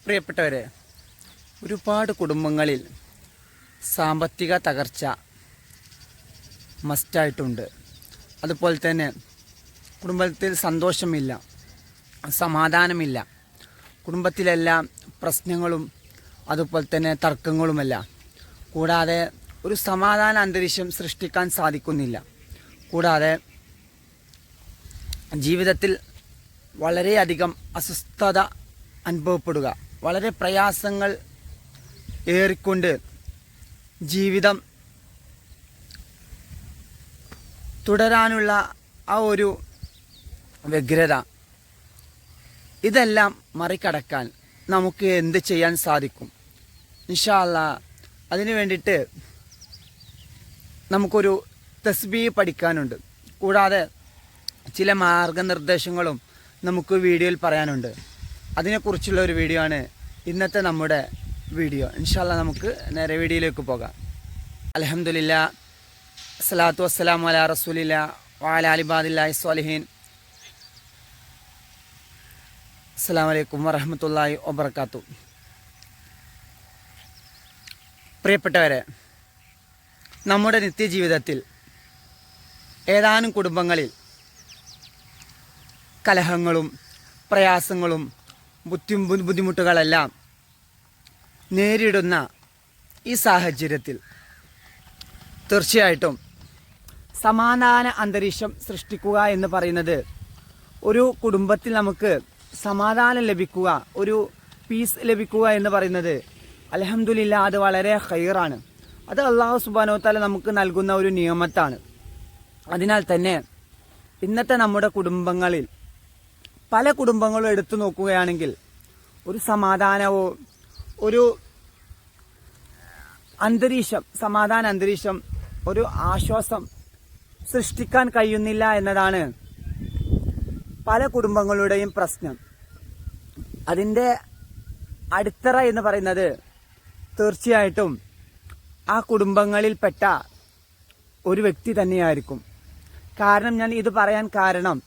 പ്രിയപ്പെട്ടവരെ, ഒരുപാട് കുടുംബങ്ങളിൽ സാമ്പത്തിക തകർച്ച മസ്റ്റായിട്ടുണ്ട്. അതുപോലെ തന്നെ കുടുംബത്തിൽ സന്തോഷമില്ല, സമാധാനമില്ല. കുടുംബത്തിലെല്ലാം പ്രശ്നങ്ങളും അതുപോലെ തന്നെ തർക്കങ്ങളുമല്ല. കൂടാതെ ഒരു സമാധാന അന്തരീക്ഷം സൃഷ്ടിക്കാൻ സാധിക്കുന്നില്ല. കൂടാതെ ജീവിതത്തിൽ വളരെയധികം അസ്വസ്ഥത അനുഭവപ്പെടുക, വളരെ പ്രയാസങ്ങൾ ഏറിക്കൊണ്ട് ജീവിതം തുടരാനുള്ള ആ ഒരു വ്യഗ്രത, ഇതെല്ലാം മറികടക്കാൻ നമുക്ക് എന്ത് ചെയ്യാൻ സാധിക്കും? ഇൻഷാ അല്ലാഹ് അതിനു വേണ്ടിയിട്ട് നമുക്കൊരു തസ്ബീഹ് പഠിക്കാനുണ്ട്. കൂടാതെ ചില മാർഗനിർദ്ദേശങ്ങളും നമുക്ക് വീഡിയോയിൽ പറയാനുണ്ട്. അതിനെക്കുറിച്ചുള്ള ഒരു വീഡിയോ ആണ് ഇന്നത്തെ നമ്മുടെ വീഡിയോ. ഇൻഷാ അല്ലാഹ് നമുക്ക് നേരെ വീഡിയോയിലേക്ക് പോകാം. അൽഹംദുലില്ലാഹ്, അസ്സലാത്തു വസ്സലാമു അലാ റസൂലില്ലാഹ് വഅലാ ആലി ഇബാദില്ലാഹി സ്വാലിഹീൻ. അസ്സലാമു അലൈക്കും വറഹ്മത്തുള്ളാഹി വബറകാതുഹു. പ്രിയപ്പെട്ടവരെ, നമ്മുടെ നിത്യജീവിതത്തിൽ ഏതാനും കുടുംബങ്ങളിൽ കലഹങ്ങളും പ്രയാസങ്ങളും ബുദ്ധിമുട്ടുകളെല്ലാം നേരിടുന്ന ഈ സാഹചര്യത്തിൽ തീർച്ചയായിട്ടും സമാധാന അന്തരീക്ഷം സൃഷ്ടിക്കുക എന്ന് പറയുന്നത്, ഒരു കുടുംബത്തിൽ നമുക്ക് സമാധാനം ലഭിക്കുക, ഒരു പീസ് ലഭിക്കുക എന്ന് പറയുന്നത് അൽഹംദുലില്ലാഹ് അത് വളരെ ഖൈറാണ്. അത് അല്ലാഹു സുബ്ഹാനഹു വ തആല നമുക്ക് നൽകുന്ന ഒരു നിയമത്താണ്. അതിനാൽ തന്നെ ഇന്നത്തെ നമ്മുടെ കുടുംബങ്ങളിൽ പല കുടുംബങ്ങളും എടുത്തു നോക്കുകയാണെങ്കിൽ ഒരു സമാധാനമോ ഒരു അന്തരീക്ഷം, സമാധാന അന്തരീക്ഷം, ഒരു ആശ്വാസം സൃഷ്ടിക്കാൻ കഴിയുന്നില്ല എന്നതാണ് പല കുടുംബങ്ങളുടെയും പ്രശ്നം. അതിൻ്റെ അടിത്തറ എന്ന് പറയുന്നത് തീർച്ചയായിട്ടും ആ കുടുംബങ്ങളിൽപ്പെട്ട ഒരു വ്യക്തി തന്നെയായിരിക്കും. കാരണം ഞാൻ ഇത് പറയാൻ കാരണം,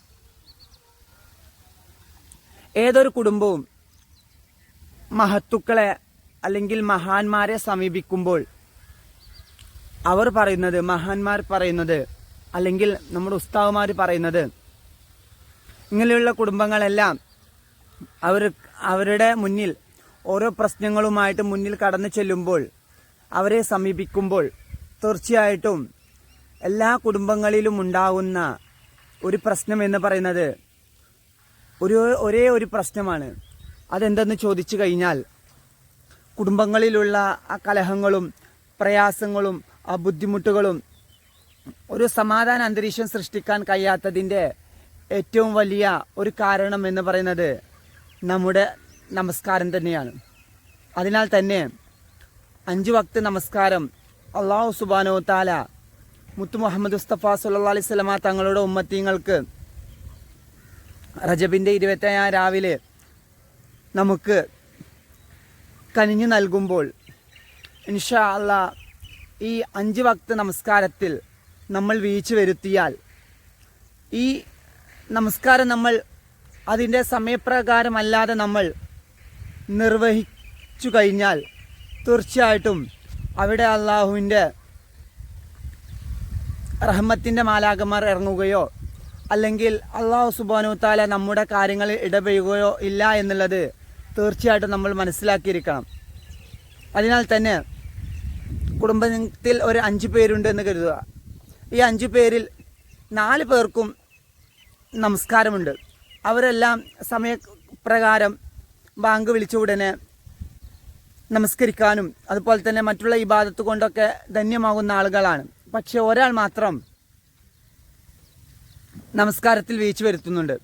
ഏതൊരു കുടുംബവും മഹത്തുക്കളെ അല്ലെങ്കിൽ മഹാന്മാരെ സമീപിക്കുമ്പോൾ അവർ പറയുന്നത്, മഹാന്മാർ പറയുന്നത് അല്ലെങ്കിൽ നമ്മുടെ ഉസ്താദുമാർ പറയുന്നത്, ഇങ്ങനെയുള്ള കുടുംബങ്ങളെല്ലാം അവരുടെ മുന്നിൽ ഓരോ പ്രശ്നങ്ങളുമായിട്ട് മുന്നിൽ കടന്നു ചെല്ലുമ്പോൾ, അവരെ സമീപിക്കുമ്പോൾ തീർച്ചയായിട്ടും എല്ലാ കുടുംബങ്ങളിലും ഉണ്ടാകുന്ന ഒരു പ്രശ്നം എന്ന് പറയുന്നത് ഒരേ ഒരു പ്രശ്നമാണ്. അതെന്തെന്ന് ചോദിച്ചു കഴിഞ്ഞാൽ, കുടുംബങ്ങളിലുള്ള ആ കലഹങ്ങളും പ്രയാസങ്ങളും ആ ബുദ്ധിമുട്ടുകളും ഒരു സമാധാന അന്തരീക്ഷം സൃഷ്ടിക്കാൻ കഴിയാത്തതിൻ്റെ ഏറ്റവും വലിയ ഒരു കാരണം എന്ന് പറയുന്നത് നമ്മുടെ നമസ്കാരം തന്നെയാണ്. അതിനാൽ തന്നെ 5 വക്ത് നമസ്കാരം അല്ലാഹു സുബ്ഹാനഹു വ തആല മുത്തു മുഹമ്മദ് മുസ്തഫ സല്ലല്ലാഹു അലൈഹി വസല്ലമ തങ്ങളുടെ ഉമ്മത്തീങ്ങൾക്ക് റജബിൻ്റെ 27 രാവിലെ നമുക്ക് കനിഞ്ഞു നൽകുമ്പോൾ ഇൻഷാ അല്ലാഹ് ഈ 5 വക്ത് നമസ്കാരത്തിൽ നമ്മൾ വീഴ്ച വരുത്തിയാൽ, ഈ നമസ്കാരം നമ്മൾ അതിൻ്റെ സമയപ്രകാരമല്ലാതെ നമ്മൾ നിർവഹിച്ചു കഴിഞ്ഞാൽ തീർച്ചയായിട്ടും അവിടെ അള്ളാഹുവിൻ്റെ റഹ്മത്തിൻ്റെ മാലാഖമാർ ഇറങ്ങുകയോ അല്ലെങ്കിൽ അല്ലാഹു സുബ്ഹാനഹു വ തആല നമ്മുടെ കാര്യങ്ങളിൽ ഇടപെടുകയോ ഇല്ല എന്നുള്ളത് തീർച്ചയായിട്ടും നമ്മൾ മനസ്സിലാക്കിയിരിക്കണം. അതിനാൽ തന്നെ കുടുംബത്തിൽ ഒരു 5 പേരുണ്ട് എന്ന് കരുതുക. ഈ 5 പേരിൽ 4 പേർക്കും നമസ്കാരമുണ്ട്. അവരെല്ലാം സമയപ്രകാരം ബാങ്ക് വിളിച്ച ഉടനെ നമസ്കരിക്കാനും അതുപോലെ തന്നെ മറ്റുള്ള ഇബാദത്ത് കൊണ്ടൊക്കെ ധന്യമാകുന്ന ആളുകളാണ്. പക്ഷെ ഒരാൾ മാത്രം നമസ്കാരത്തിൽ വീഴ്ച വരുത്തുന്നുണ്ട്.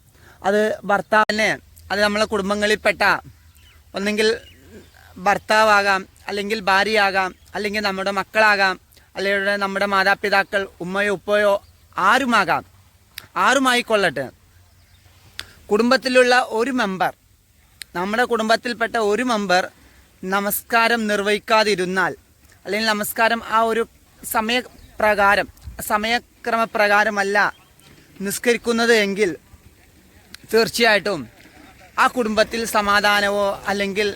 അത് ഭർത്താവിനെ, അത് നമ്മളെ കുടുംബങ്ങളിൽപ്പെട്ട ഒന്നെങ്കിൽ ഭർത്താവാകാം, അല്ലെങ്കിൽ ഭാര്യയാകാം, അല്ലെങ്കിൽ നമ്മുടെ മക്കളാകാം, അല്ലെങ്കിൽ നമ്മുടെ മാതാപിതാക്കൾ, ഉമ്മയോ ഉപ്പയോ ആരുമായിക്കൊള്ളട്ടെ. കുടുംബത്തിലുള്ള ഒരു മെമ്പർ, നമ്മുടെ കുടുംബത്തിൽപ്പെട്ട ഒരു മെമ്പർ നമസ്കാരം നിർവഹിക്കാതിരുന്നാൽ, അല്ലെങ്കിൽ നമസ്കാരം ആ ഒരു സമയക്രമപ്രകാരമല്ല നിസ്കരിക്കുന്നത് എങ്കിൽ തീർച്ചയായിട്ടും ആ കുടുംബത്തിൽ സമാധാനമോ അല്ലെങ്കിൽ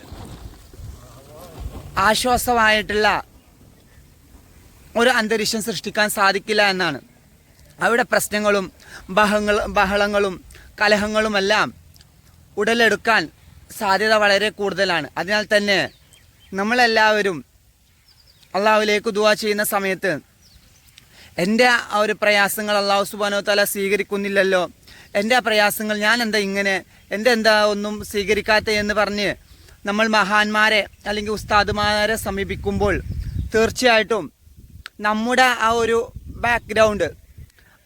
ആശ്വാസമായിട്ടുള്ള ഒരു അന്തരീക്ഷം സൃഷ്ടിക്കാൻ സാധിക്കില്ല എന്നാണ്. അവിടെ പ്രശ്നങ്ങളും ബഹളങ്ങളും കലഹങ്ങളുമെല്ലാം ഉടലെടുക്കാൻ സാധ്യത വളരെ കൂടുതലാണ്. അതിനാൽ തന്നെ നമ്മളെല്ലാവരും അള്ളാഹുവിലേക്ക് ദുആ ചെയ്യുന്ന സമയത്ത് എൻ്റെ ആ ഒരു പ്രയാസങ്ങൾ അള്ളാഹു സുബ്ഹാനഹു വ തആല സ്വീകരിക്കുന്നില്ലല്ലോ, എൻ്റെ ആ പ്രയാസങ്ങൾ ഞാൻ എന്താ ഒന്നും സ്വീകരിക്കാത്ത എന്ന് പറഞ്ഞ് നമ്മൾ മഹാന്മാരെ അല്ലെങ്കിൽ ഉസ്താദുമാരെ സമീപിക്കുമ്പോൾ തീർച്ചയായിട്ടും നമ്മുടെ ആ ഒരു ബാക്ക്ഗ്രൗണ്ട്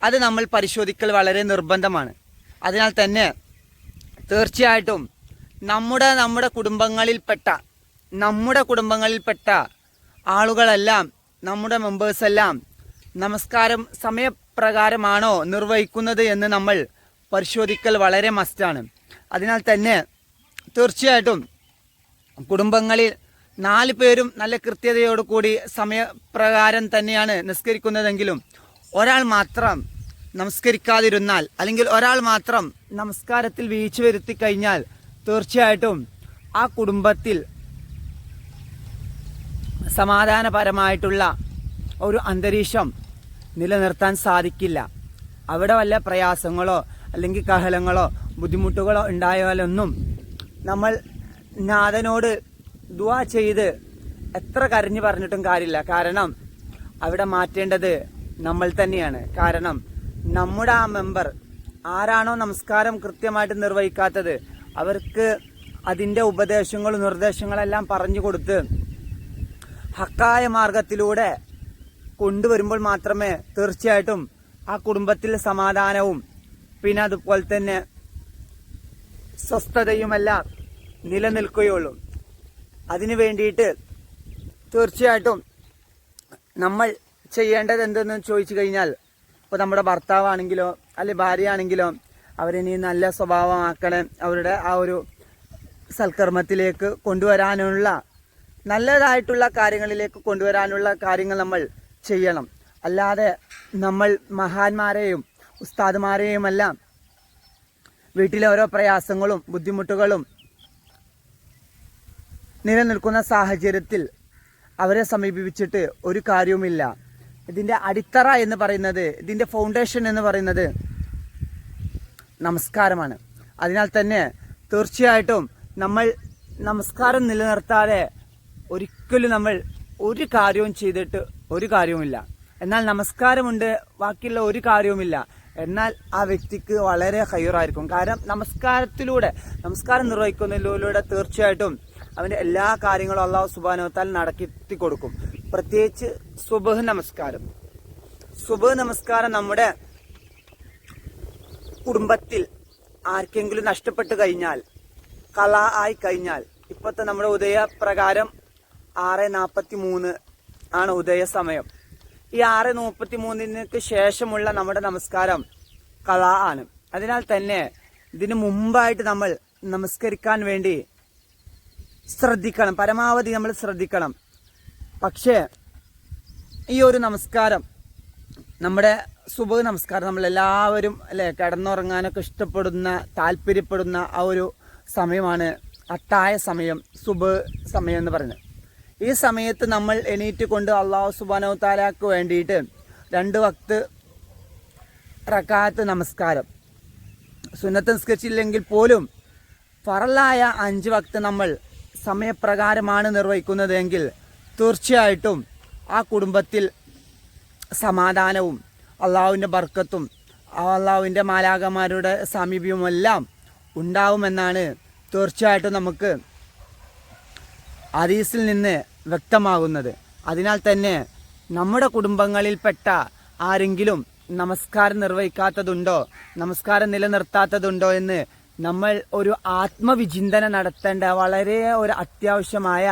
അത് നമ്മൾ പരിശോധിക്കൽ വളരെ നിർബന്ധമാണ്. അതിനാൽ തന്നെ തീർച്ചയായിട്ടും നമ്മുടെ കുടുംബങ്ങളിൽപ്പെട്ട ആളുകളെല്ലാം, നമ്മുടെ മെമ്പേഴ്സെല്ലാം നമസ്കാരം സമയപ്രകാരമാണോ നിർവഹിക്കുന്നത് എന്ന് നമ്മൾ പരിശോധിക്കൽ വളരെ മസ്റ്റാണ്. അതിനാൽ തന്നെ തീർച്ചയായിട്ടും കുടുംബങ്ങളിൽ 4 പേരും നല്ല കൃത്യതയോടുകൂടി സമയപ്രകാരം തന്നെയാണ് നിസ്കരിക്കുന്നതെങ്കിലും ഒരാൾ മാത്രം നമസ്കരിക്കാതിരുന്നാൽ അല്ലെങ്കിൽ ഒരാൾ മാത്രം നമസ്കാരത്തിൽ വീഴ്ച വരുത്തി കഴിഞ്ഞാൽ തീർച്ചയായിട്ടും ആ കുടുംബത്തിൽ സമാധാനപരമായിട്ടുള്ള ഒരു അന്തരീക്ഷം നിലനിർത്താൻ സാധിക്കില്ല. അവിടെ വല്ല പ്രയാസങ്ങളോ അല്ലെങ്കിൽ കലഹങ്ങളോ ബുദ്ധിമുട്ടുകളോ ഉണ്ടായാലൊന്നും നമ്മൾ നാഥനോട് ദുആ ചെയ്ത് എത്ര കരഞ്ഞു പറഞ്ഞിട്ടും കാര്യമില്ല. കാരണം അവിടെ മാറ്റേണ്ടത് നമ്മൾ തന്നെയാണ്. കാരണം നമ്മുടെ ആ മെമ്പർ ആരാണോ നമസ്കാരം കൃത്യമായിട്ട് നിർവഹിക്കാത്തത് അവർക്ക് അതിൻ്റെ ഉപദേശങ്ങളും നിർദ്ദേശങ്ങളെല്ലാം പറഞ്ഞു കൊടുത്ത് ഹക്കായ മാർഗത്തിലൂടെ കൊണ്ടുവരുമ്പോൾ മാത്രമേ തീർച്ചയായിട്ടും ആ കുടുംബത്തിൽ സമാധാനവും പിന്നെ അതുപോലെ തന്നെ സ്വസ്ഥതയുമെല്ലാം നിലനിൽക്കുകയുള്ളൂ. അതിനു വേണ്ടിയിട്ട് തീർച്ചയായിട്ടും നമ്മൾ ചെയ്യേണ്ടത് എന്തെന്ന് ചോദിച്ചു കഴിഞ്ഞാൽ, ഇപ്പോൾ നമ്മുടെ ഭർത്താവാണെങ്കിലോ അല്ലെ ഭാര്യയാണെങ്കിലോ അവരിനി നല്ല സ്വഭാവമാക്കണം, അവരുടെ ആ ഒരു സൽക്കർമ്മത്തിലേക്ക് കൊണ്ടുവരാനുള്ള നല്ലതായിട്ടുള്ള കാര്യങ്ങളിലേക്ക് കൊണ്ടുവരാനുള്ള കാര്യങ്ങൾ നമ്മൾ ചെയ്യണം. അല്ലാതെ നമ്മൾ മഹാന്മാരെയും ഉസ്താദുമാരെയുമെല്ലാം വീട്ടിലെ ഓരോ പ്രയാസങ്ങളും ബുദ്ധിമുട്ടുകളും നിലനിൽക്കുന്ന സാഹചര്യത്തിൽ അവരെ സമീപിച്ചിട്ട് ഒരു കാര്യവുമില്ല. ഇതിൻ്റെ അടിത്തറ എന്ന് പറയുന്നത്, ഇതിൻ്റെ ഫൗണ്ടേഷൻ എന്ന് പറയുന്നത് നമസ്കാരമാണ്. അതിനാൽ തന്നെ തീർച്ചയായിട്ടും നമ്മൾ നമസ്കാരം നിലനിർത്താതെ ഒരിക്കലും നമ്മൾ ഒരു കാര്യവും ചെയ്തിട്ട് ഒരു കാര്യവുമില്ല. എന്നാൽ നമസ്കാരമുണ്ട്, ബാക്കിയുള്ള ഒരു കാര്യവുമില്ല, എന്നാൽ ആ വ്യക്തിക്ക് വളരെ ഹൈറായിരിക്കും. കാരണം നമസ്കാരം നിർവഹിക്കുന്നതിലൂടെ തീർച്ചയായിട്ടും അവൻ്റെ എല്ലാ കാര്യങ്ങളും അല്ലാഹു സുബ്ഹാനഹു വ തആല നടത്തി കൊടുക്കും. പ്രത്യേകിച്ച് സുബ്ഹ് നമസ്കാരം നമ്മുടെ കുടുംബത്തിൽ ആർക്കെങ്കിലും നഷ്ടപ്പെട്ടു കഴിഞ്ഞാൽ, കള ആയി കഴിഞ്ഞാൽ, ഇപ്പോഴത്തെ നമ്മുടെ ഉദയപ്രകാരം 6:43 ആണ് ഉദയ സമയം. ഈ 6:33 ശേഷമുള്ള നമ്മുടെ നമസ്കാരം കള ആണ്. അതിനാൽ തന്നെ ഇതിനു മുമ്പായിട്ട് നമ്മൾ നമസ്കരിക്കാൻ വേണ്ടി ശ്രദ്ധിക്കണം, പരമാവധി നമ്മൾ ശ്രദ്ധിക്കണം. പക്ഷേ ഈ ഒരു നമസ്കാരം, നമ്മുടെ സുബ്ഹ് നമസ്കാരം, നമ്മളെല്ലാവരും അല്ലെ കിടന്നുറങ്ങാനൊക്കെ ഇഷ്ടപ്പെടുന്ന താല്പര്യപ്പെടുന്ന ആ ഒരു സമയമാണ് അത്തായ സമയം, സുബ്ഹ് സമയം എന്ന് പറയുന്നത്. ഈ സമയത്ത് നമ്മൾ എണീറ്റ് കൊണ്ട് അല്ലാഹു സുബ്ഹാനഹു വ തആലക്ക് വേണ്ടിയിട്ട് 2 വക്ത് റക്അത്ത് നമസ്കാരം, സുന്നത്ത് നിസ്കരിച്ചില്ലെങ്കിൽ പോലും ഫറലായ 5 വക്ത് നമ്മൾ സമയപ്രകാരമാണ് നിർവഹിക്കുന്നതെങ്കിൽ തീർച്ചയായിട്ടും ആ കുടുംബത്തിൽ സമാധാനവും അള്ളാഹുവിൻ്റെ ബർക്കത്തും അള്ളാഹുവിൻ്റെ മാലാഖമാരുടെ സാമീപ്യവുമെല്ലാം ഉണ്ടാവുമെന്നാണ് തീർച്ചയായിട്ടും നമുക്ക് ഹദീസിൽ നിന്ന് വ്യക്തമാകുന്നത്. അതിനാൽ തന്നെ നമ്മുടെ കുടുംബങ്ങളിൽപ്പെട്ട ആരെങ്കിലും നമസ്കാരം നിർവഹിക്കാത്തതുണ്ടോ, നമസ്കാരം നിലനിർത്താത്തതുണ്ടോ എന്ന് നമ്മൾ ഒരു ആത്മവിചിന്തനം നടത്തേണ്ട വളരെ ഒരു അത്യാവശ്യമായ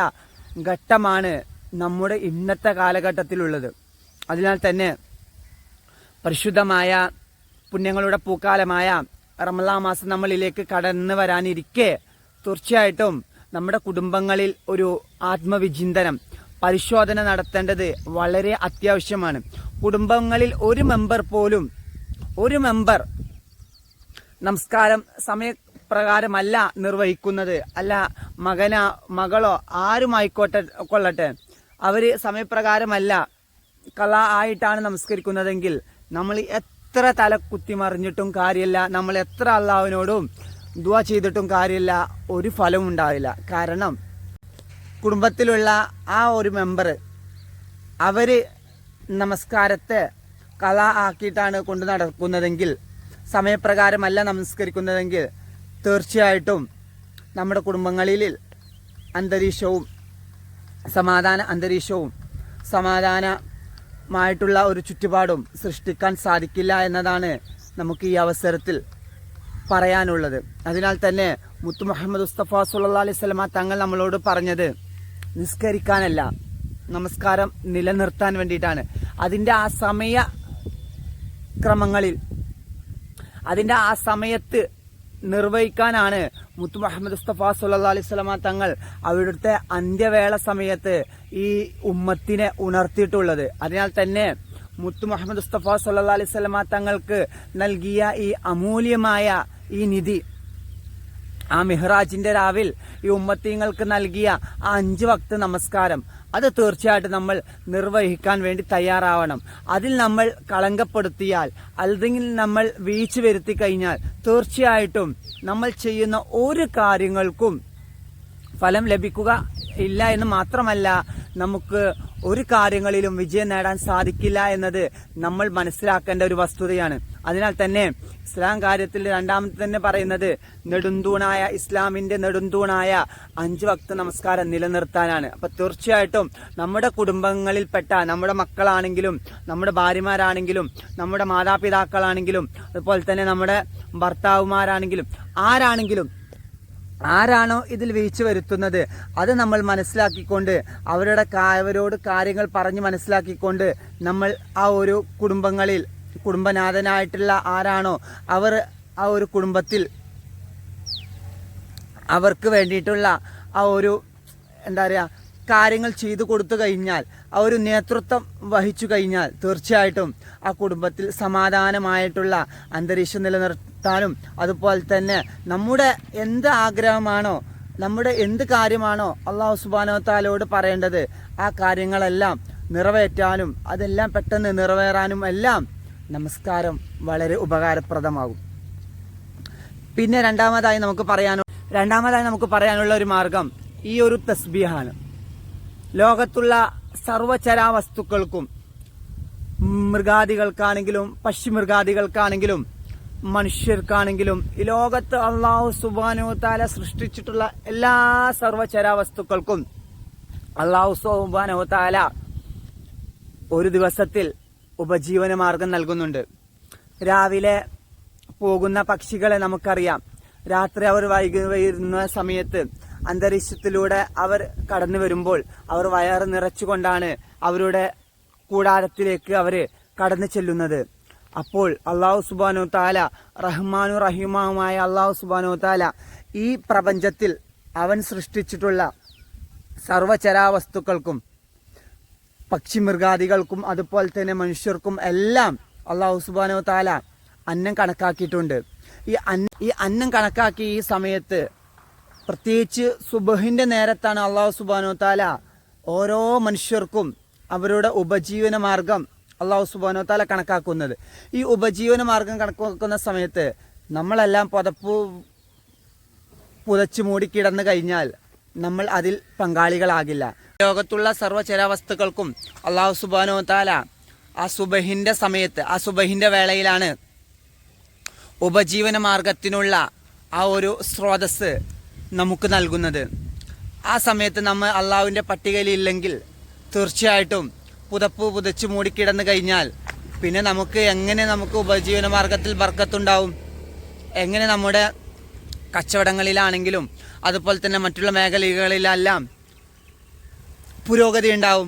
ഘട്ടമാണ് നമ്മുടെ ഇന്നത്തെ കാലഘട്ടത്തിലുള്ളത്. അതിനാൽ തന്നെ പരിശുദ്ധമായ പുണ്യങ്ങളുടെ പൂക്കാലമായ റമളാൻ മാസം നമ്മളിലേക്ക് കടന്നു വരാനിരിക്കെ തീർച്ചയായിട്ടും നമ്മുടെ കുടുംബങ്ങളിൽ ഒരു ആത്മവിചിന്തനം, പരിശോധന നടത്തേണ്ടത് വളരെ അത്യാവശ്യമാണ്. കുടുംബങ്ങളിൽ ഒരു മെമ്പർ നമസ്കാരം സമയപ്രകാരമല്ല നിർവഹിക്കുന്നത്, അല്ല മകളോ കൊള്ളട്ടെ, അവര് സമയപ്രകാരമല്ല ഖളാ ആയിട്ടാണ് നമസ്കരിക്കുന്നതെങ്കിൽ നമ്മൾ എത്ര തല കുത്തിമറിഞ്ഞിട്ടും കാര്യമില്ല, നമ്മൾ എത്ര അള്ളാഹുവിനോടും ദുആ ചെയ്തിട്ടും കാര്യമില്ല, ഒരു ഫലവും ഉണ്ടാവില്ല. കാരണം കുടുംബത്തിലുള്ള ആ ഒരു മെമ്പർ അവര് നമസ്കാരത്തെ ഖളാ ആക്കിയിട്ടാണ് കൊണ്ടു നടക്കുന്നതെങ്കിൽ, സമയപ്രകാരമല്ല നമസ്കരിക്കുന്നതെങ്കിൽ, തീർച്ചയായിട്ടും നമ്മുടെ കുടുംബങ്ങളിൽ അന്തരീക്ഷവും സമാധാനമായിട്ടുള്ള ഒരു ചുറ്റുപാടും സൃഷ്ടിക്കാൻ സാധിക്കില്ല എന്നതാണ് നമുക്ക് ഈ അവസരത്തിൽ പറയാനുള്ളത്. അതിനാൽ തന്നെ മുത്തു മുഹമ്മദ് മുസ്തഫ സല്ലല്ലാഹു അലൈഹി വസല്ലമ തങ്ങൾ നമ്മളോട് പറഞ്ഞത് നിസ്കരിക്കാനല്ല, നമസ്കാരം നിലനിർത്താൻ വേണ്ടിയിട്ടാണ്. അതിൻ്റെ ആ സമയക്രമങ്ങളിൽ, അതിൻ്റെ ആ സമയത്ത് നിർവഹിക്കാനാണ് മുത്തു മുഹമ്മദ് മുസ്തഫ സല്ലല്ലാഹു അലൈഹി വസല്ലമ തങ്ങൾ അവിടുത്തെ അന്ത്യവേള സമയത്ത് ഈ ഉമ്മത്തിനെ ഉണർത്തിയിട്ടുള്ളത്. അതിനാൽ തന്നെ മുത്തു മുഹമ്മദ് മുസ്തഫ സല്ലല്ലാഹു അലൈഹി വസല്ലമ തങ്ങൾക്ക് നൽകിയ ഈ അമൂല്യമായ ഈ നിധി, ആ മിഹ്റാജിന്റെ രാവിൽ ഈ ഉമ്മത്തീങ്ങൾക്ക് നൽകിയ ആ 5 വക്ത് നമസ്കാരം, അത് തീർച്ചയായിട്ടും നമ്മൾ നിർവഹിക്കാൻ വേണ്ടി തയ്യാറാവണം. അതിൽ നമ്മൾ കളങ്കപ്പെടുത്തിയാൽ, അല്ലെങ്കിൽ നമ്മൾ വീഴ്ച വരുത്തി കഴിഞ്ഞാൽ തീർച്ചയായിട്ടും നമ്മൾ ചെയ്യുന്ന ഒരു കാര്യങ്ങൾക്കും ഫലം ലഭിക്കുക ഇല്ല എന്ന് മാത്രമല്ല, നമുക്ക് ഒരു കാര്യങ്ങളിലും വിജയം നേടാൻ സാധിക്കില്ല എന്നത് നമ്മൾ മനസ്സിലാക്കേണ്ട ഒരു വസ്തുതയാണ്. അതിനാൽ തന്നെ ഇസ്ലാം കാര്യത്തിൽ രണ്ടാമത്തെ തന്നെ പറയുന്നത് ഇസ്ലാമിന്റെ നെടുന്തൂണായ 5 വക്ത് നമസ്കാരം നിലനിർത്താനാണ്. അപ്പൊ തീർച്ചയായിട്ടും നമ്മുടെ കുടുംബങ്ങളിൽപ്പെട്ട നമ്മുടെ മക്കളാണെങ്കിലും, നമ്മുടെ ഭാര്യമാരാണെങ്കിലും, നമ്മുടെ മാതാപിതാക്കളാണെങ്കിലും, അതുപോലെ തന്നെ നമ്മുടെ ഭർത്താവുമാരാണെങ്കിലും, ആരാണോ ഇതിൽ വീഴ്ച വരുത്തുന്നത് അത് നമ്മൾ മനസ്സിലാക്കിക്കൊണ്ട് അവരോട് കാര്യങ്ങൾ പറഞ്ഞ് മനസ്സിലാക്കിക്കൊണ്ട് നമ്മൾ ആ ഒരു കുടുംബനാഥനായിട്ടുള്ള ആരാണോ അവർ ആ ഒരു കുടുംബത്തിൽ അവർക്ക് വേണ്ടിയിട്ടുള്ള ആ ഒരു കാര്യങ്ങൾ ചെയ്തു കൊടുത്തു കഴിഞ്ഞാൽ, ആ ഒരു നേതൃത്വം വഹിച്ചു കഴിഞ്ഞാൽ തീർച്ചയായിട്ടും ആ കുടുംബത്തിൽ സമാധാനമായിട്ടുള്ള അന്തരീക്ഷം നിലനിർത്താനും, അതുപോലെ തന്നെ നമ്മുടെ എന്ത് ആഗ്രഹമാണോ, നമ്മുടെ എന്ത് കാര്യമാണോ അല്ലാഹു സുബ്ഹാനഹു വ തആലയോട് പറയേണ്ടത്, ആ കാര്യങ്ങളെല്ലാം നിറവേറ്റാനും അതെല്ലാം പെട്ടെന്ന് നിറവേറാനും എല്ലാം നമസ്കാരം വളരെ ഉപകാരപ്രദമാകും. പിന്നെ രണ്ടാമതായി നമുക്ക് പറയാനുള്ള ഒരു മാർഗം ഈ ഒരു തസ്ബീഹാണ്. ലോകത്തുള്ള സർവ്വചരാ വസ്തുക്കൾക്കും, മൃഗാദികൾക്കാണെങ്കിലും പക്ഷിമൃഗാദികൾക്കാണെങ്കിലും മനുഷ്യർക്കാണെങ്കിലും ഈ ലോകത്ത് അല്ലാഹു സുബ്ഹാനഹു വ തആല സൃഷ്ടിച്ചിട്ടുള്ള എല്ലാ സർവ്വചരാ വസ്തുക്കൾക്കും അല്ലാഹു സുബ്ഹാനഹു വ തആല ഒരു ദിവസത്തിൽ ഉപജീവന മാർഗം നൽകുന്നുണ്ട്. രാവിലെ പോകുന്ന പക്ഷികളെ നമുക്കറിയാം, രാത്രി അവർ വരുന്ന സമയത്ത് അന്തരീക്ഷത്തിലൂടെ അവർ കടന്നു വരുമ്പോൾ അവർ വയറ് നിറച്ചുകൊണ്ടാണ് അവരുടെ കൂടാരത്തിലേക്ക് അവര് കടന്നു ചെല്ലുന്നത്. അപ്പോൾ അല്ലാഹു സുബ്ഹാനഹു വ തആല റഹ്മാനു റഹീമുമായ അല്ലാഹു സുബ്ഹാനഹു വ തആല ഈ പ്രപഞ്ചത്തിൽ അവൻ സൃഷ്ടിച്ചിട്ടുള്ള സർവ്വചരാവസ്തുക്കൾക്കും പക്ഷിമൃഗാദികൾക്കും അതുപോലെ തന്നെ മനുഷ്യർക്കും എല്ലാം അല്ലാഹു സുബ്ഹാനഹു വ തആല അന്നം കണക്കാക്കിയിട്ടുണ്ട്. ഈ അന്നം കണക്കാക്കി ഈ സമയത്ത് പ്രത്യേകിച്ച് സുബഹിന്റെ നേരത്താണ് അല്ലാഹു സുബ്ഹാനഹു വ തആല ഓരോ മനുഷ്യർക്കും അവരുടെ ഉപജീവന മാർഗം അല്ലാഹു സുബ്ഹാനഹു വ തആല കണക്കാക്കുന്നത്. ഈ ഉപജീവന മാർഗം കണക്കാക്കുന്ന സമയത്ത് നമ്മളെല്ലാം പുതച്ചു മൂടിക്കിടന്നു കഴിഞ്ഞാൽ നമ്മൾ അതിൽ പങ്കാളികളാകില്ല. ലോകത്തുള്ള സർവ്വചരാവസ്തുക്കൾക്കും അല്ലാഹു സുബ്ഹാനഹു വ തആല ആ സുബഹിന്റെ സമയത്ത്, ആ സുബഹിന്റെ വേളയിലാണ് ഉപജീവന മാർഗത്തിനുള്ള ആ ഒരു സ്രോതസ് നമുക്ക് നൽകുന്നത്. ആ സമയത്ത് നമ്മൾ അള്ളാഹുവിൻ്റെ പട്ടികയിൽ ഇല്ലെങ്കിൽ തീർച്ചയായിട്ടും പുതച്ചു മൂടിക്കിടന്നു കഴിഞ്ഞാൽ പിന്നെ നമുക്ക് ഉപജീവന മാർഗത്തിൽ ബർക്കത്തുണ്ടാവും? എങ്ങനെ നമ്മുടെ കച്ചവടങ്ങളിലാണെങ്കിലും അതുപോലെ തന്നെ മറ്റുള്ള മേഖലകളിലെല്ലാം പുരോഗതി ഉണ്ടാവും?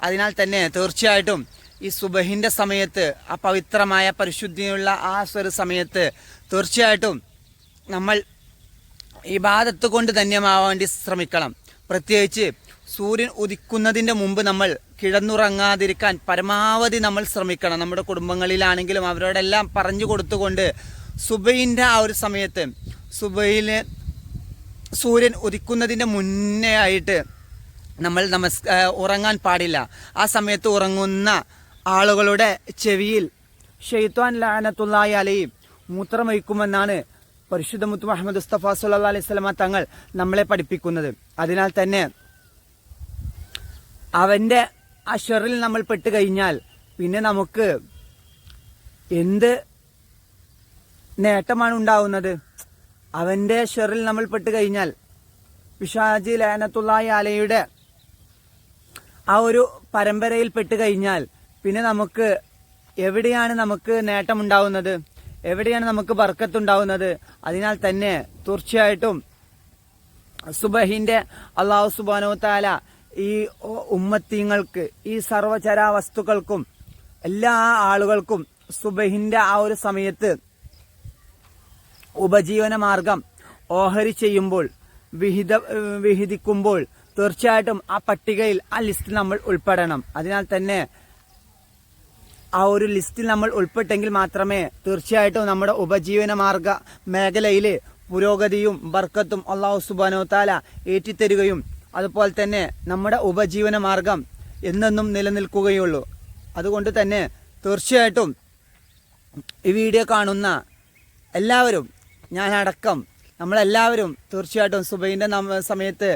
അതിനാൽ തന്നെ തീർച്ചയായിട്ടും ഈ സുബഹിന്റെ സമയത്ത്, ആ പവിത്രമായ പരിശുദ്ധിയുള്ള ആ ഒരു സമയത്ത് തീർച്ചയായിട്ടും നമ്മൾ ഇബാദത്ത് കൊണ്ട് ധന്യമാവാൻ ശ്രമിക്കണം. പ്രത്യേകിച്ച് സൂര്യൻ ഉദിക്കുന്നതിൻ്റെ മുമ്പ് നമ്മൾ കിടന്നുറങ്ങാതിരിക്കാൻ പരമാവധി നമ്മൾ ശ്രമിക്കണം. നമ്മുടെ കുടുംബങ്ങളിലാണെങ്കിലും അവരോടെല്ലാം പറഞ്ഞു കൊടുത്തുകൊണ്ട് സുബഹിൻ്റെ ആ ഒരു സമയത്ത് സുബഹിയിൽ സൂര്യൻ ഉദിക്കുന്നതിൻ്റെ മുന്നേ ആയിട്ട് നമ്മൾ ഉറങ്ങാൻ പാടില്ല. ആ സമയത്ത് ഉറങ്ങുന്ന ആളുകളുടെ ചെവിയിൽ ഷെയ്ത്വാൻ ലഅനത്തുല്ലാഹി അലൈഹി മൂത്രമൊഴിക്കുമെന്നാണ് പരിശുദ്ധ മുത്ത് മുഹമ്മദ് മുസ്തഫ സല്ലല്ലാഹു അലൈഹി വസല്ലമ തങ്ങൾ നമ്മളെ പഠിപ്പിക്കുന്നത്. അതിനാൽ തന്നെ അവൻ്റെ ആ ഷെറിൽ നമ്മൾ പെട്ട് കഴിഞ്ഞാൽ പിന്നെ നമുക്ക് എന്ത് നേട്ടമാണ് ഉണ്ടാവുന്നത്? അവൻ്റെ ഷെറിൽ നമ്മൾ പെട്ട് കഴിഞ്ഞാൽ, പിശാചി ലഅനത്തുല്ലാഹി അലൈഹിയുടെ ആ ഒരു പരമ്പരയിൽ പെട്ട് കഴിഞ്ഞാൽ പിന്നെ നമുക്ക് എവിടെയാണ് നമുക്ക് നേട്ടമുണ്ടാവുന്നത്? എവിടെയാണ് നമുക്ക് ബർക്കത്തുണ്ടാവുന്നത്? അതിനാൽ തന്നെ തീർച്ചയായിട്ടും സുബഹിന്റെ അല്ലാഹു സുബ്ഹാനഹു വ തആല ഈ ഉമ്മത്തീങ്ങൾക്ക്, ഈ സർവചരാ വസ്തുക്കൾക്കും, എല്ലാ ആളുകൾക്കും സുബഹിന്റെ ആ ഒരു സമയത്ത് ഉപജീവന മാർഗം ഓഹരി ചെയ്യുമ്പോൾ, വിഹിതിക്കുമ്പോൾ തീർച്ചയായിട്ടും ആ പട്ടികയിൽ, ആ ലിസ്റ്റിൽ നമ്മൾ ഉൾപ്പെടണം. അതിനാൽ തന്നെ ആ ഒരു ലിസ്റ്റിൽ നമ്മൾ ഉൾപ്പെട്ടെങ്കിൽ മാത്രമേ തീർച്ചയായിട്ടും നമ്മുടെ ഉപജീവന മാർഗ മേഖലയിൽ പുരോഗതിയും ബർക്കത്തും അല്ലാഹു സുബ്ഹാനഹു വ തആല ഏറ്റിത്തരുകയും അതുപോലെ തന്നെ നമ്മുടെ ഉപജീവന മാർഗം എന്നെന്നും നിലനിൽക്കുകയുള്ളൂ. അതുകൊണ്ട് തന്നെ തീർച്ചയായിട്ടും ഈ വീഡിയോ കാണുന്ന എല്ലാവരും, ഞാനടക്കം നമ്മളെല്ലാവരും തീർച്ചയായിട്ടും സുബഹിന്റെ സമയത്ത്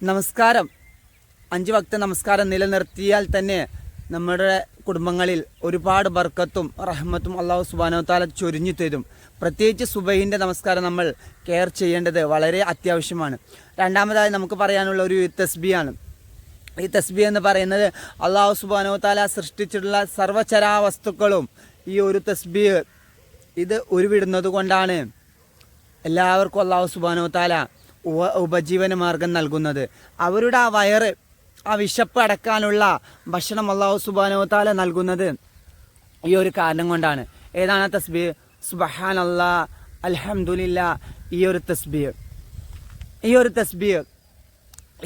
നമസ്കാരം, 5 വക്ത നമസ്കാരം നിലനിർത്തിയാൽ തന്നെ നമ്മുടെ കുടുംബങ്ങളിൽ ഒരുപാട് ബർക്കത്തും റഹ്മത്തും അല്ലാഹു സുബ്ഹാനഹു വ തആല ചൊരിഞ്ഞു തരും. പ്രത്യേകിച്ച് സുബഹിന്റെ നമസ്കാരം നമ്മൾ കെയർ ചെയ്യേണ്ടത് വളരെ അത്യാവശ്യമാണ്. രണ്ടാമതായി നമുക്ക് പറയാനുള്ള ഒരു തസ്ബീഹാണ്. ഈ തസ്ബീഹ് എന്ന് പറയുന്നത് അല്ലാഹു സുബ്ഹാനഹു വ തആല സൃഷ്ടിച്ചിട്ടുള്ള സർവ്വചരാ വസ്തുക്കളും ഈ ഒരു തസ്ബീഹ് ഇത് ഉരുവിടുന്നത് കൊണ്ടാണ് എല്ലാവർക്കും അല്ലാഹു സുബ്ഹാനഹു വ തആല ഉപജീവന മാർഗം നൽകുന്നത്. അവരുടെ ആ വയറ്, ആ വിശപ്പ് അടക്കാനുള്ള ഭക്ഷണം അല്ലാഹു സുബ്ഹാനഹു വ തആല നൽകുന്നത് ഈ ഒരു കാരണം കൊണ്ടാണ്. ഏതാണ് ആ തസ്ബീഹ്? സുബ്ഹാനല്ലാഹ്, അൽഹംദുലില്ലാഹ്. ഈ ഒരു തസ്ബീഹ്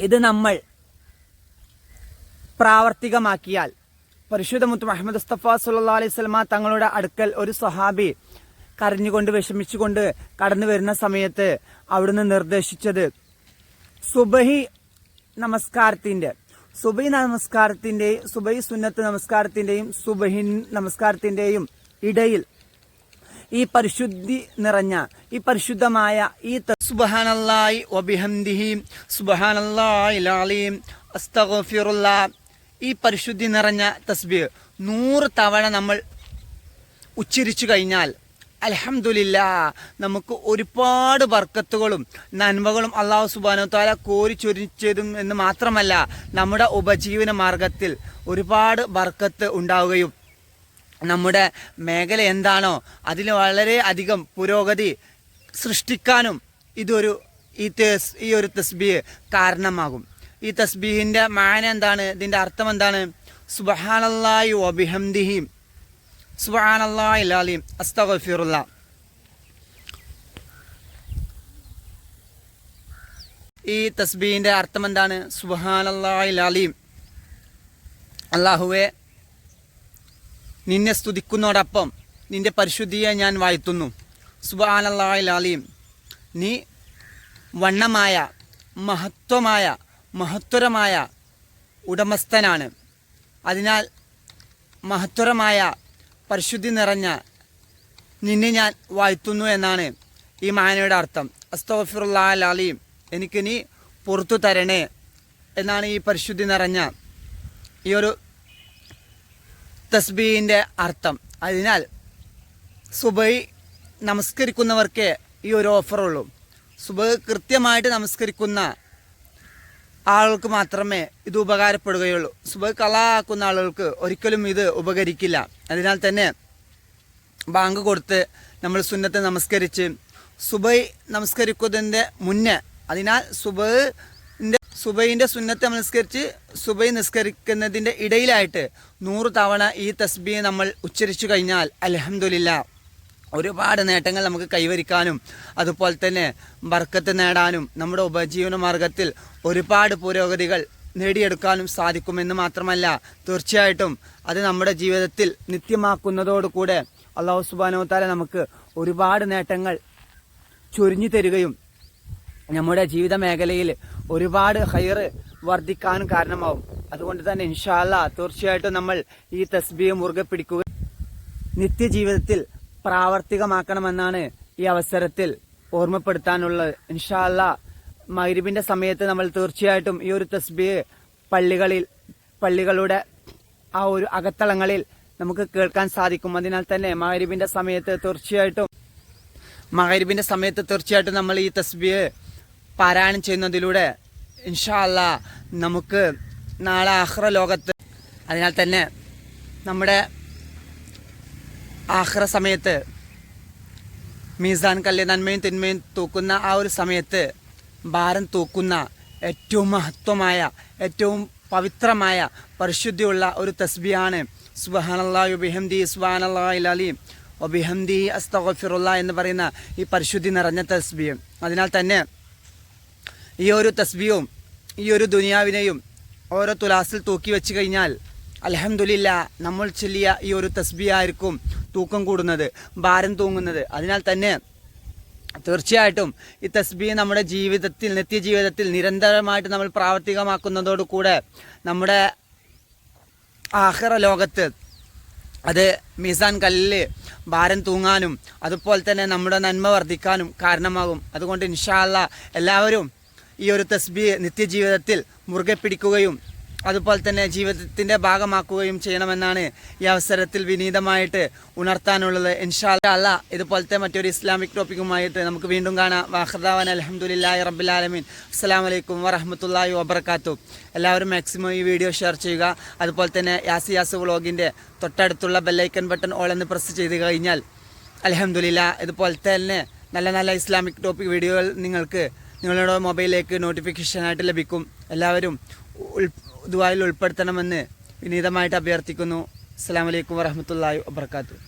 ഇത് നമ്മൾ പ്രാവർത്തികമാക്കിയാൽ, പരിശുദ്ധ മുത്ത് മുഹമ്മദ് മുസ്തഫ സല്ലല്ലാഹു അലൈഹി വസല്ലമ തങ്ങളുടെ അടുക്കൽ ഒരു സ്വഹാബി കരഞ്ഞുകൊണ്ട് വിഷമിച്ചുകൊണ്ട് കടന്നു വരുന്ന സമയത്ത് അവിടുന്ന് നിർദ്ദേശിച്ചത് സുബഹി സുന്നത്ത് നമസ്കാരത്തിന്റെയും സുബഹി നമസ്കാരത്തിന്റെയും ഇടയിൽ ഈ പരിശുദ്ധി നിറഞ്ഞ, ഈ പരിശുദ്ധമായ ഈ സുബ്ഹാനല്ലാഹി വബിഹംദിഹി സുബ്ഹാനല്ലാഹിൽ അലീം അസ്തഗ്ഫിറുല്ലാഹ്, ഈ പരിശുദ്ധി നിറഞ്ഞ തസ്ബീഹ് 100 തവണ നമ്മൾ ഉച്ചരിച്ചു കഴിഞ്ഞാൽ അൽഹംദുലില്ലാഹ് നമുക്ക് ഒരുപാട് ബർക്കത്തുകളും നന്മകളും അല്ലാഹു സുബ്ഹാനഹു വ തആല കോരിച്ചൊരിച്ചതും എന്ന് മാത്രമല്ല, നമ്മുടെ ഉപജീവന മാർഗത്തിൽ ഒരുപാട് ബർക്കത്ത് ഉണ്ടാവുകയും നമ്മുടെ മേഖല എന്താണോ അതിൽ വളരെ അധികം പുരോഗതി സൃഷ്ടിക്കാനും ഈ ഒരു തസ്ബീഹ് കാരണമാകും. ഈ തസ്ബീഹിന്റെ മാന എന്താണ്? ഇതിന്റെ അർത്ഥം എന്താണ്? സുബ്ഹാനല്ലാഹി വബിഹംദിഹി സുബ്ഹാനല്ലാഹിൽ അലീം അസ്തഗ്ഫിറുല്ലാഹ്. ഈ തസ്ബീഹിന്റെ അർത്ഥം എന്താണ്? സുബ്ഹാനല്ലാഹിൽ അലീം, അല്ലാഹുവേ നിന്നെ സ്തുതിക്കുന്നതോടൊപ്പം നിന്റെ പരിശുദ്ധിയെ ഞാൻ വാഴ്ത്തുന്നു. സുബ്ഹാനല്ലാഹിൽ അലീം, നീ വണ്ണമായ മഹത്വരമായ ഉടമസ്ഥനാണ്. അതിനാൽ മഹത്വരമായ പരിശുദ്ധി നിറഞ്ഞ നിന്നെ ഞാൻ വാഴ്ത്തുന്നു എന്നാണ് ഈ മാനയുടെ അർത്ഥം. അസ്തഗ്ഫിറുല്ലാഹൽ അലീം, എനിക്ക് നീ പുറത്തു തരണേ എന്നാണ് ഈ പരിശുദ്ധി നിറഞ്ഞ ഈ ഒരു തസ്ബീഹിന്റെ അർത്ഥം. അതിനാൽ സുബഹി നമസ്കരിക്കുന്നവർക്ക് ഈ ഒരു ഓഫറുള്ളൂ. സുബഹ് കൃത്യമായിട്ട് നമസ്കരിക്കുന്ന ആളുകൾക്ക് മാത്രമേ ഇത് ഉപകാരപ്പെടുകയുള്ളൂ. സുബഹ് കളാക്കുന്ന ആളുകൾക്ക് ഒരിക്കലും ഇത് ഉപകരിക്കില്ല. അതിനാൽ തന്നെ ബാങ്ക് കൊടുത്ത് നമ്മൾ സുന്നത്ത് നമസ്കരിച്ച് സുബഹി നമസ്കരിക്കുന്നതിൻ്റെ മുന്നേ, അതിനാൽ സുബഹിന്റെ സുന്നത്ത് നമസ്കരിച്ച് സുബഹി നിസ്കരിക്കുന്നതിൻ്റെ ഇടയിലായിട്ട് 100 തവണ ഈ തസ്ബീഹ് നമ്മൾ ഉച്ചരിച്ചു കഴിഞ്ഞാൽ അൽഹംദുലില്ലാഹ് ഒരുപാട് നേട്ടങ്ങൾ നമുക്ക് കൈവരിക്കാനും അതുപോലെ തന്നെ ബർക്കത്ത് നേടാനും നമ്മുടെ ഉപജീവന മാർഗത്തിൽ ഒരുപാട് പുരോഗതികൾ നേടിയെടുക്കാനും സാധിക്കുമെന്ന് മാത്രമല്ല, തീർച്ചയായിട്ടും അത് നമ്മുടെ ജീവിതത്തിൽ നിത്യമാക്കുന്നതോടുകൂടെ അല്ലാഹു സുബ്ഹാനഹു വ തആല നമുക്ക് ഒരുപാട് നേട്ടങ്ങൾ ചൊരിഞ്ഞു തരികയും നമ്മുടെ ജീവിത മേഖലയിൽ ഒരുപാട് ഹൈർ വർദ്ധിക്കാനും കാരണമാവും. അതുകൊണ്ട് തന്നെ ഇൻഷാ അല്ലാഹ് തീർച്ചയായിട്ടും നമ്മൾ ഈ തസ്ബീഹ് മുറുകെ പിടിക്കുക, നിത്യജീവിതത്തിൽ പ്രാവർത്തികമാക്കണമെന്നാണ് ഈ അവസരത്തിൽ ഓർമ്മപ്പെടുത്താനുള്ളത്. ഇൻഷാ അല്ലാഹ് മഗ്‌രിബിന്റെ സമയത്ത് നമ്മൾ തീർച്ചയായിട്ടും ഈ ഒരു തസ്ബീഹ് പള്ളികളുടെ ആ ഒരു അകത്തളങ്ങളിൽ നമുക്ക് കേൾക്കാൻ സാധിക്കും. അതിനാൽ തന്നെ മഗ്‌രിബിന്റെ സമയത്ത് തീർച്ചയായിട്ടും നമ്മൾ ഈ തസ്ബീഹ് പാരായണം ചെയ്യുന്നതിലൂടെ ഇൻഷാ അല്ലാഹ് നമുക്ക് നാളെ ആഖിറ ലോകത്ത്, അതിനാൽ തന്നെ നമ്മുടെ ആഖിറ സമയത്ത് മീസാൻ കല്ല് നന്മയും തിന്മയും തൂക്കുന്ന ആ ഒരു സമയത്ത് ഭാരം തൂക്കുന്ന ഏറ്റവും മഹത്വമായ, ഏറ്റവും പവിത്രമായ, പരിശുദ്ധിയുള്ള ഒരു തസ്ബീഹാണ് സുബ്ഹാനല്ലാഹി വബിഹംദി സുബ്ഹാനല്ലാഹിൽ അലീം വബിഹംദി അസ്തഗ്ഫിറുല്ലാഹ് എന്ന് പറയുന്ന ഈ പരിശുദ്ധി നിറഞ്ഞ തസ്ബീഹ്. അതിനാൽ തന്നെ ഈ ഒരു തസ്ബീഹും ഈ ഒരു ദുനിയാവിനെയും ഓരോ തുലാസിൽ തൂക്കി വെച്ച് കഴിഞ്ഞാൽ അൽഹംദുലില്ലാഹ് നമ്മൾ ചൊല്ലിയ ഈ ഒരു തസ്ബീഹായിരിക്കും തൂക്കം കൂടുന്നത്, ഭാരം തൂങ്ങുന്നത്. അതിനാൽ തന്നെ തീർച്ചയായിട്ടും ഈ തസ്ബീഹ് നമ്മുടെ ജീവിതത്തിൽ, നിത്യജീവിതത്തിൽ നിരന്തരമായിട്ട് നമ്മൾ പ്രാവർത്തികമാക്കുന്നതോടുകൂടെ നമ്മുടെ ആഖിറ ലോകത്ത് അത് മീസാൻ കല്ലിൽ ഭാരം തൂങ്ങാനും അതുപോലെ തന്നെ നമ്മുടെ നന്മ വർദ്ധിക്കാനും കാരണമാകും. അതുകൊണ്ട് ഇൻഷാ അല്ലാഹ് എല്ലാവരും ഈ ഒരു തസ്ബീഹ് നിത്യജീവിതത്തിൽ മുറുകെ പിടിക്കുകയും അതുപോലെ തന്നെ ജീവിതത്തിൻ്റെ ഭാഗമാക്കുകയും ചെയ്യണമെന്നാണ് ഈ അവസരത്തിൽ വിനീതമായിട്ട് ഉണർത്താനുള്ളത്. ഇൻഷാ അല്ലാഹ് ഇതുപോലത്തെ മറ്റൊരു ഇസ്ലാമിക് ടോപ്പിക്കുമായിട്ട് നമുക്ക് വീണ്ടും കാണാം. വാഖിർദാവാന അൽഹംദുലില്ലാഹി റബ്ബിൽ ആലമീൻ. അസ്സലാമു അലൈക്കും വറഹ്മത്തുള്ളാഹി വബറകാതുഹു. എല്ലാവരും മാക്സിമം ഈ വീഡിയോ ഷെയർ ചെയ്യുക. അതുപോലെ തന്നെ യാസ് വ്ളോഗിൻ്റെ തൊട്ടടുത്തുള്ള ബെല്ലൈക്കൺ ബട്ടൺ ഓൾ എന്ന് പ്രസ് ചെയ്ത് കഴിഞ്ഞാൽ അൽഹംദുലില്ലാഹ് ഇതുപോലത്തെ തന്നെ നല്ല നല്ല ഇസ്ലാമിക് ടോപ്പിക് വീഡിയോകൾ നിങ്ങൾക്ക് നിങ്ങളുടെ മൊബൈലിലേക്ക് നോട്ടിഫിക്കേഷനായിട്ട് ലഭിക്കും. എല്ലാവരും ദുആയിൽ ഉൾപ്പെടുത്തണമെന്ന് വിനീതമായിട്ട് അഭ്യർത്ഥിക്കുന്നു. അസ്സലാമു അലൈക്കും വറഹ്മത്തുള്ളാഹി വബറകാതുഹു.